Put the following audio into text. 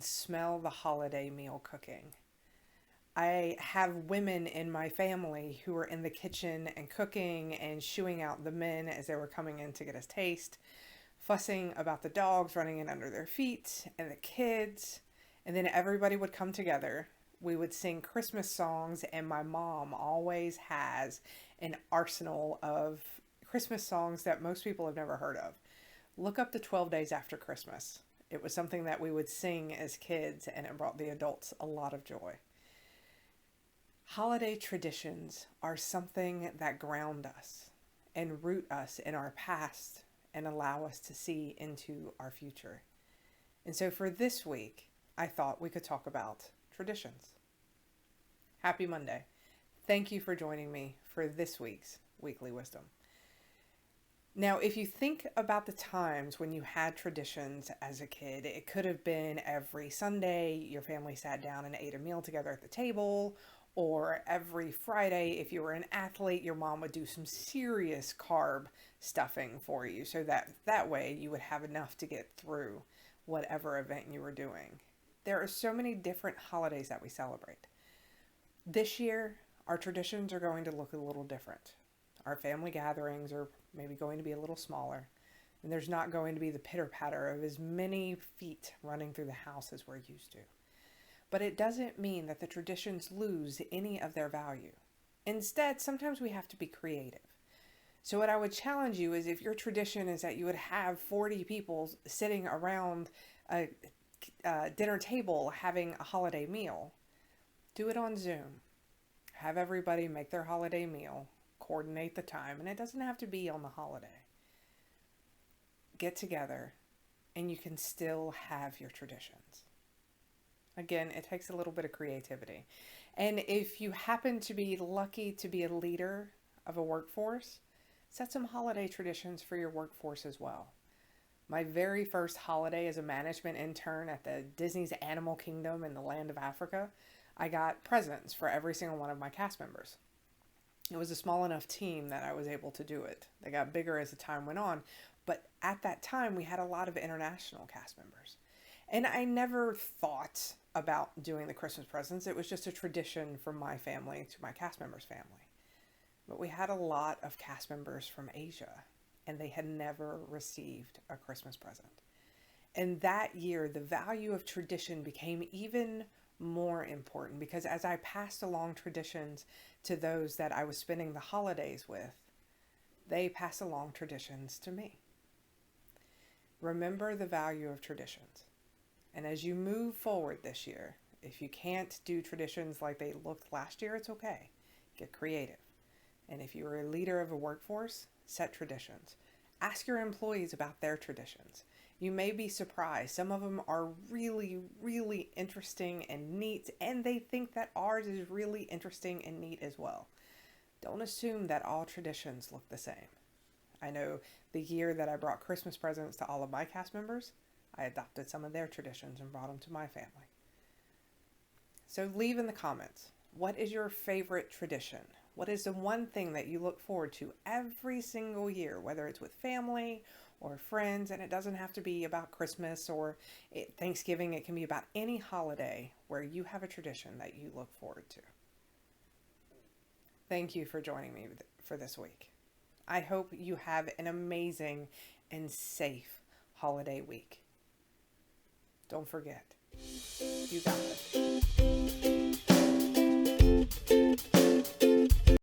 can smell the holiday meal cooking. I have women in my family who were in the kitchen and cooking and shooing out the men as they were coming in to get a taste, fussing about the dogs running in under their feet and the kids. And then everybody would come together. We would sing Christmas songs, and my mom always has an arsenal of Christmas songs that most people have never heard of. Look up the 12 Days After Christmas. It was something that we would sing as kids, and it brought the adults a lot of joy. Holiday traditions are something that ground us and root us in our past and allow us to see into our future. And so for this week, I thought we could talk about traditions. Happy Monday. Thank you for joining me for this week's Weekly Wisdom. Now, if you think about the times when you had traditions as a kid, it could have been every Sunday your family sat down and ate a meal together at the table, or every Friday, if you were an athlete, your mom would do some serious carb stuffing for you so that way you would have enough to get through whatever event you were doing. There are so many different holidays that we celebrate. This year, our traditions are going to look a little different. Our family gatherings are maybe going to be a little smaller, and there's not going to be the pitter-patter of as many feet running through the house as we're used to. But it doesn't mean that the traditions lose any of their value. Instead, sometimes we have to be creative. So what I would challenge you is, if your tradition is that you would have 40 people sitting around a dinner table having a holiday meal, do it on Zoom. Have everybody make their holiday meal, coordinate the time, and it doesn't have to be on the holiday. Get together, and you can still have your traditions. Again, it takes a little bit of creativity. And if you happen to be lucky to be a leader of a workforce, set some holiday traditions for your workforce as well. My very first holiday as a management intern at the Disney's Animal Kingdom in the land of Africa, I got presents for every single one of my cast members. It was a small enough team that I was able to do it. They got bigger as the time went on, but at that time we had a lot of international cast members. And I never thought about doing the Christmas presents. It was just a tradition from my family to my cast members' family. But we had a lot of cast members from Asia, and they had never received a Christmas present. And that year, the value of tradition became even more important, because as I passed along traditions to those that I was spending the holidays with, they passed along traditions to me. Remember the value of traditions. And as you move forward this year, if you can't do traditions like they looked last year, it's okay. Get creative. And if you are a leader of a workforce, set traditions. Ask your employees about their traditions. You may be surprised. Some of them are really, really interesting and neat, and they think that ours is really interesting and neat as well. Don't assume that all traditions look the same. I know the year that I brought Christmas presents to all of my cast members, I adopted some of their traditions and brought them to my family. So leave in the comments, what is your favorite tradition? What is the one thing that you look forward to every single year, whether it's with family or friends? And it doesn't have to be about Christmas or Thanksgiving. It can be about any holiday where you have a tradition that you look forward to. Thank you for joining me for this week. I hope you have an amazing and safe holiday week. Don't forget, you got it.